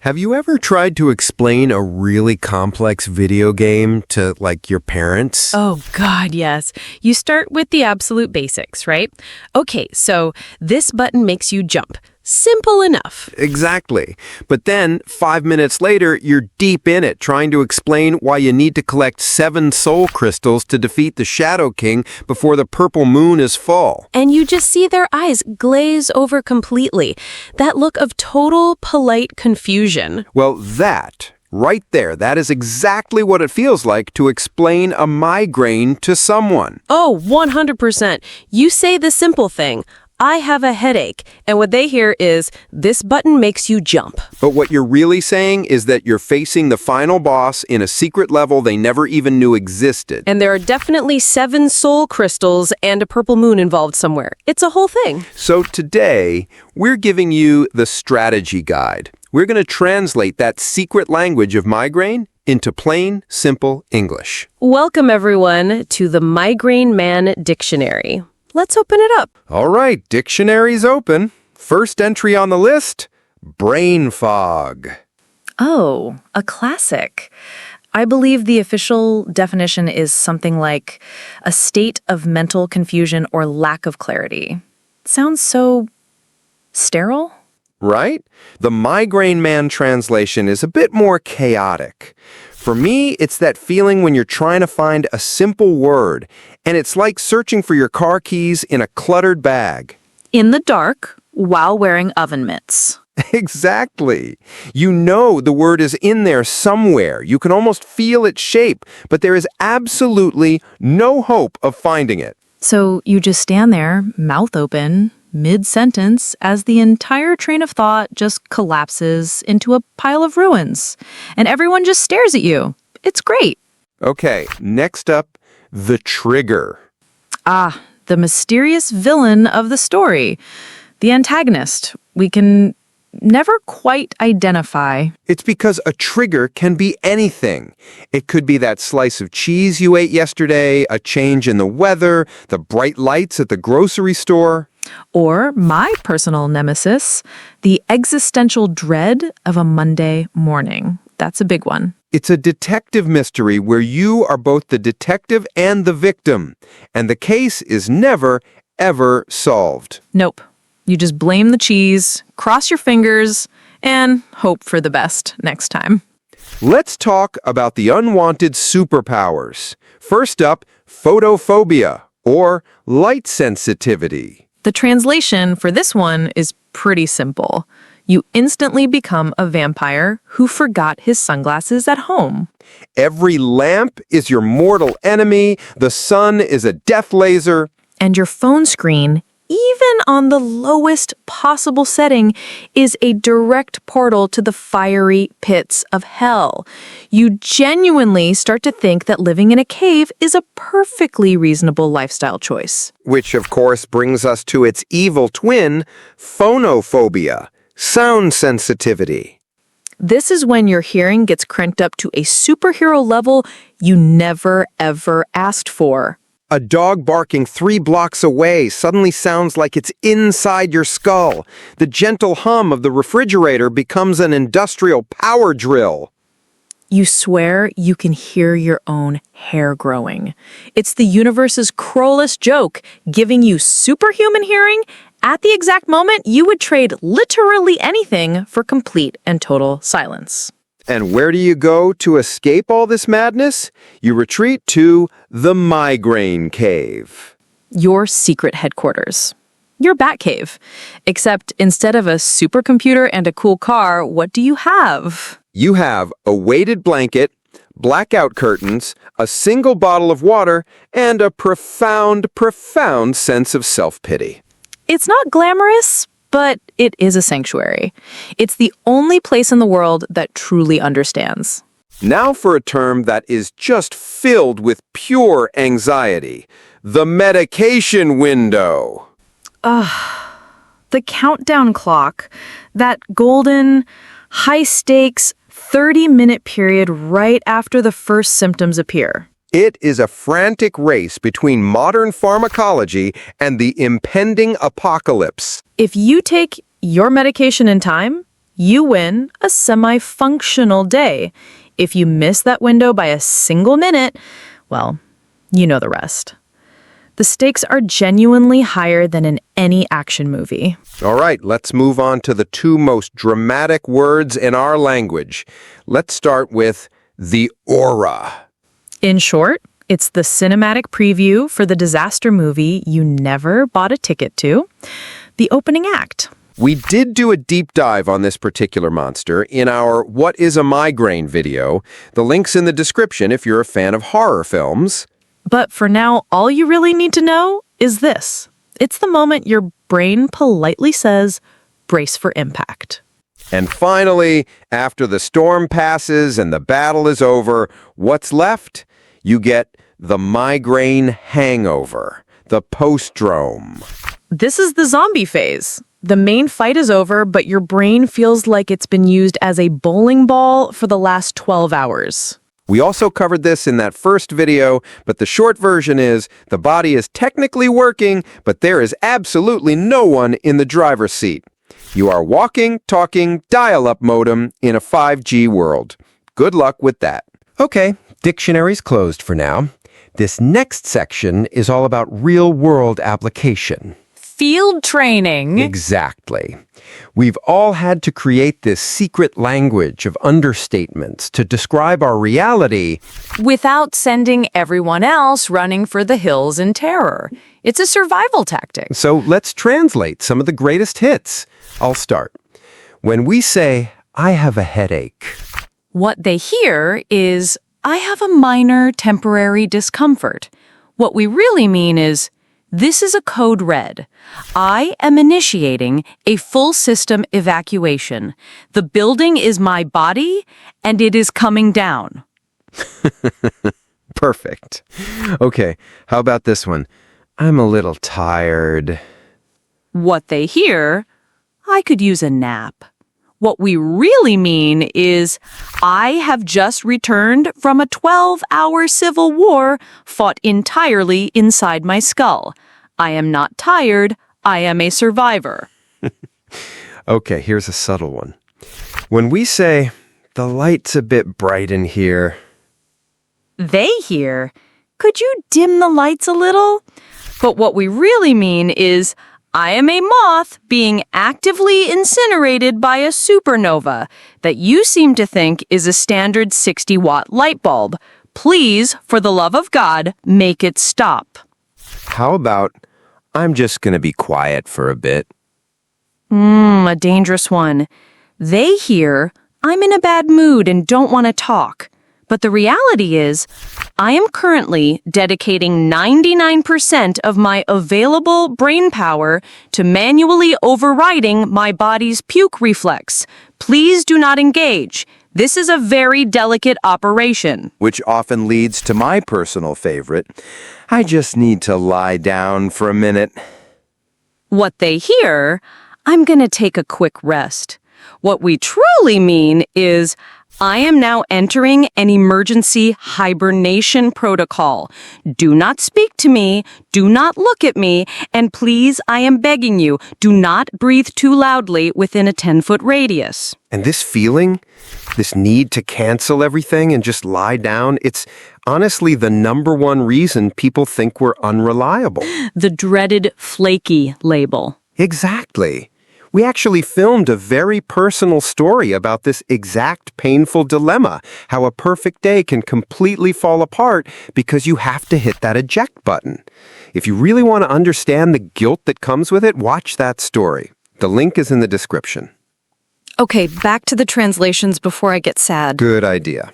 Have you ever tried to explain a really complex video game to, like, your parents? Oh, God, yes. You start with the absolute basics, right? Okay, so this button makes you jump. Simple enough. Exactly. But then, 5 minutes later, you're deep in it, trying to explain why you need to collect 7 soul crystals to defeat the Shadow King before the purple moon is full. And you just see their eyes glaze over completely. That look of total polite confusion. Well, right there, that is exactly what it feels like to explain a migraine to someone. Oh, 100%. You say the simple thing. I have a headache, and what they hear is, this button makes you jump. But what you're really saying is that you're facing the final boss in a secret level they never even knew existed. And there are definitely 7 soul crystals and a purple moon involved somewhere. It's a whole thing. So today, we're giving you the strategy guide. We're going to translate that secret language of migraine into plain, simple English. Welcome, everyone, to the Migraine Man Dictionary. Let's open it up. All right, dictionary's open. First entry on the list, brain fog. Oh, a classic. I believe the official definition is something like a state of mental confusion or lack of clarity. Sounds so sterile? Right? The Migraine Man translation is a bit more chaotic. For me, it's that feeling when you're trying to find a simple word, and it's like searching for your car keys in a cluttered bag. In the dark, while wearing oven mitts. Exactly. You know the word is in there somewhere. You can almost feel its shape, but there is absolutely no hope of finding it. So you just stand there, mouth open, mid-sentence, as the entire train of thought just collapses into a pile of ruins. And everyone just stares at you. It's great. Okay, next up, the trigger. Ah, the mysterious villain of the story. The antagonist. We can never quite identify. It's because a trigger can be anything. It could be that slice of cheese you ate yesterday, a change in the weather, the bright lights at the grocery store. Or my personal nemesis, the existential dread of a Monday morning. That's a big one. It's a detective mystery where you are both the detective and the victim, and the case is never, ever solved. Nope. You just blame the cheese, cross your fingers, and hope for the best next time. Let's talk about the unwanted superpowers. First up, photophobia, or light sensitivity. The translation for this one is pretty simple. You instantly become a vampire who forgot his sunglasses at home. Every lamp is your mortal enemy, the sun is a death laser. And your phone screen, even on the lowest possible setting, is a direct portal to the fiery pits of hell. You genuinely start to think that living in a cave is a perfectly reasonable lifestyle choice. Which, of course, brings us to its evil twin, phonophobia, sound sensitivity. This is when your hearing gets cranked up to a superhero level you never, ever asked for. A dog barking 3 blocks away suddenly sounds like it's inside your skull. The gentle hum of the refrigerator becomes an industrial power drill. You swear you can hear your own hair growing. It's the universe's cruelest joke, giving you superhuman hearing at the exact moment you would trade literally anything for complete and total silence. And where do you go to escape all this madness? You retreat to the migraine cave. Your secret headquarters. Your Batcave. Except instead of a supercomputer and a cool car, what do you have? You have a weighted blanket, blackout curtains, a single bottle of water, and a profound sense of self-pity. It's not glamorous, but it is a sanctuary. It's the only place in the world that truly understands. Now for a term that is just filled with pure anxiety. The medication window. The countdown clock, that golden, high-stakes, 30-minute period right after the first symptoms appear. It is a frantic race between modern pharmacology and the impending apocalypse. If you take your medication in time, you win a semi-functional day. If you miss that window by a single minute, well, you know the rest. The stakes are genuinely higher than in any action movie. All right, let's move on to the two most dramatic words in our language. Let's start with the aura. In short, it's the cinematic preview for the disaster movie you never bought a ticket to, the opening act. We did do a deep dive on this particular monster in our What is a Migraine video. The link's in the description if you're a fan of horror films. But for now, all you really need to know is this. It's the moment your brain politely says, brace for impact. And finally, after the storm passes and the battle is over, what's left? You get the migraine hangover, the postdrome. This is the zombie phase. The main fight is over, but your brain feels like it's been used as a bowling ball for the last 12 hours. We also covered this in that first video, but the short version is the body is technically working, but there is absolutely no one in the driver's seat. You are walking, talking, dial-up modem in a 5G world. Good luck with that. Okay, dictionary's closed for now. This next section is all about real-world application. Field training. Exactly. We've all had to create this secret language of understatements to describe our reality Without sending everyone else running for the hills in terror. It's a survival tactic. So let's translate some of the greatest hits. I'll start. When we say, I have a headache, What they hear is, I have a minor temporary discomfort. What we really mean is, this is a code red. I am initiating a full system evacuation. The building is my body, and it is coming down. perfect. Okay, how about this one? I'm a little tired. What they hear, I could use a nap. What we really mean is, I have just returned from a 12-hour civil war fought entirely inside my skull. I am not tired. I am a survivor. Okay, here's a subtle one. When we say, the light's a bit bright in here, They hear, could you dim the lights a little? But what we really mean is, I am a moth being actively incinerated by a supernova that you seem to think is a standard 60-watt light bulb. Please, for the love of God, make it stop. how about, I'm just going to be quiet for a bit? A dangerous one. They hear, I'm in a bad mood and don't want to talk. But the reality is, I am currently dedicating 99% of my available brain power to manually overriding my body's puke reflex. Please do not engage. This is a very delicate operation. Which often leads to my personal favorite. I just need to lie down for a minute. What they hear, I'm going to take a quick rest. What we truly mean is, I am now entering an emergency hibernation protocol. Do not speak to me, do not look at me, and please, I am begging you, do not breathe too loudly within a 10-foot radius. And this feeling, this need to cancel everything and just lie down, it's honestly the number one reason people think we're unreliable. The dreaded flaky label. Exactly. We actually filmed a very personal story about this exact painful dilemma, how a perfect day can completely fall apart because you have to hit that eject button. If you really want to understand the guilt that comes with it, watch that story. The link is in the description. Okay, back to the translations before I get sad. Good idea.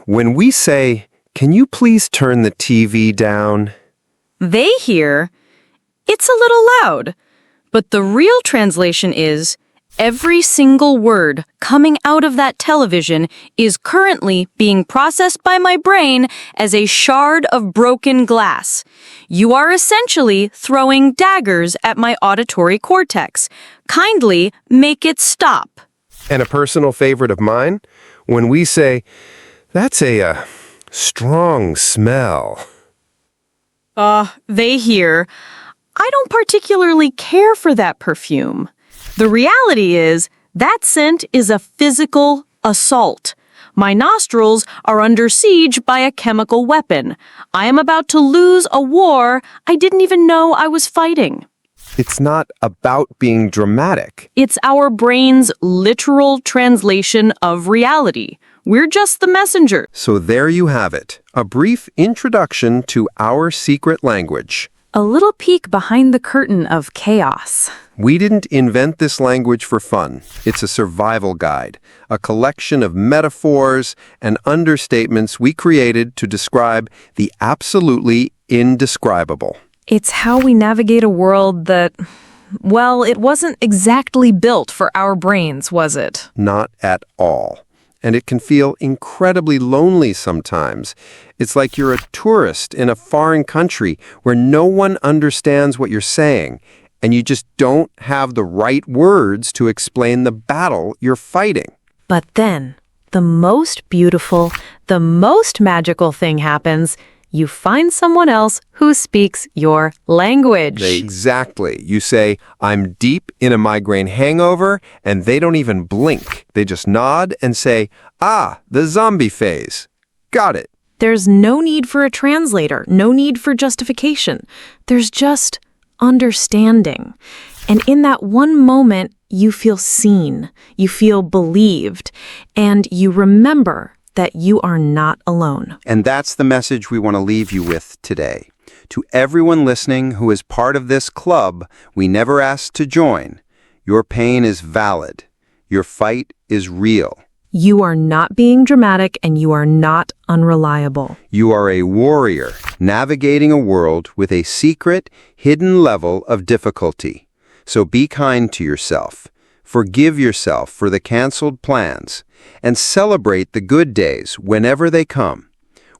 When we say, can you please turn the TV down? They hear, it's a little loud. But the real translation is, every single word coming out of that television is currently being processed by my brain as a shard of broken glass. You are essentially throwing daggers at my auditory cortex. Kindly make it stop. And a personal favorite of mine, when we say, that's a strong smell. They hear, I don't particularly care for that perfume. The reality is, That scent is a physical assault. My nostrils are under siege by a chemical weapon. I am about to lose a war I didn't even know I was fighting. It's not about being dramatic. It's our brain's literal translation of reality. We're just the messenger. So there you have it, a brief introduction to our secret language. A little peek behind the curtain of chaos. We didn't invent this language for fun. It's a survival guide, a collection of metaphors and understatements we created to describe the absolutely indescribable. It's how we navigate a world that, well, it wasn't exactly built for our brains, was it? Not at all. And it can feel incredibly lonely sometimes. It's like you're a tourist in a foreign country where no one understands what you're saying, and you just don't have the right words to explain the battle you're fighting. But then, the most beautiful, the most magical thing happens. You find someone else who speaks your language. Exactly. You say, I'm deep in a migraine hangover, and they don't even blink. They just nod and say, the zombie phase. Got it. There's no need for a translator, no need for justification. There's just understanding. And in that one moment, you feel seen, you feel believed, and you remember that you are not alone. And that's the message we want to leave you with today. To everyone listening who is part of this club we never asked to join, your pain is valid. Your fight is real. You are not being dramatic and you are not unreliable. You are a warrior navigating a world with a secret, hidden level of difficulty. So be kind to yourself. Forgive yourself for the canceled plans, and celebrate the good days whenever they come.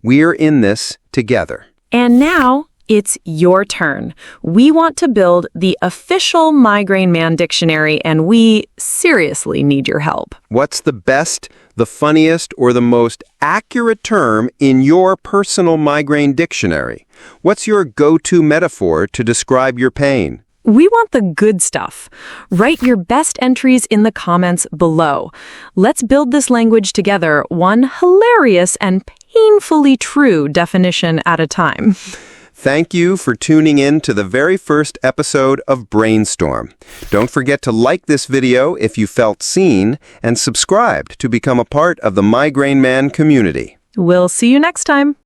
We're in this together. And now, it's your turn. We want to build the official Migraine Man Dictionary, and we seriously need your help. What's the best, the funniest, or the most accurate term in your personal migraine dictionary? What's your go-to metaphor to describe your pain? We want the good stuff. Write your best entries in the comments below. Let's build this language together, one hilarious and painfully true definition at a time. Thank you for tuning in to the very first episode of Brainstorm. Don't forget to like this video if you felt seen, and subscribe to become a part of the Migraine Man community. We'll see you next time.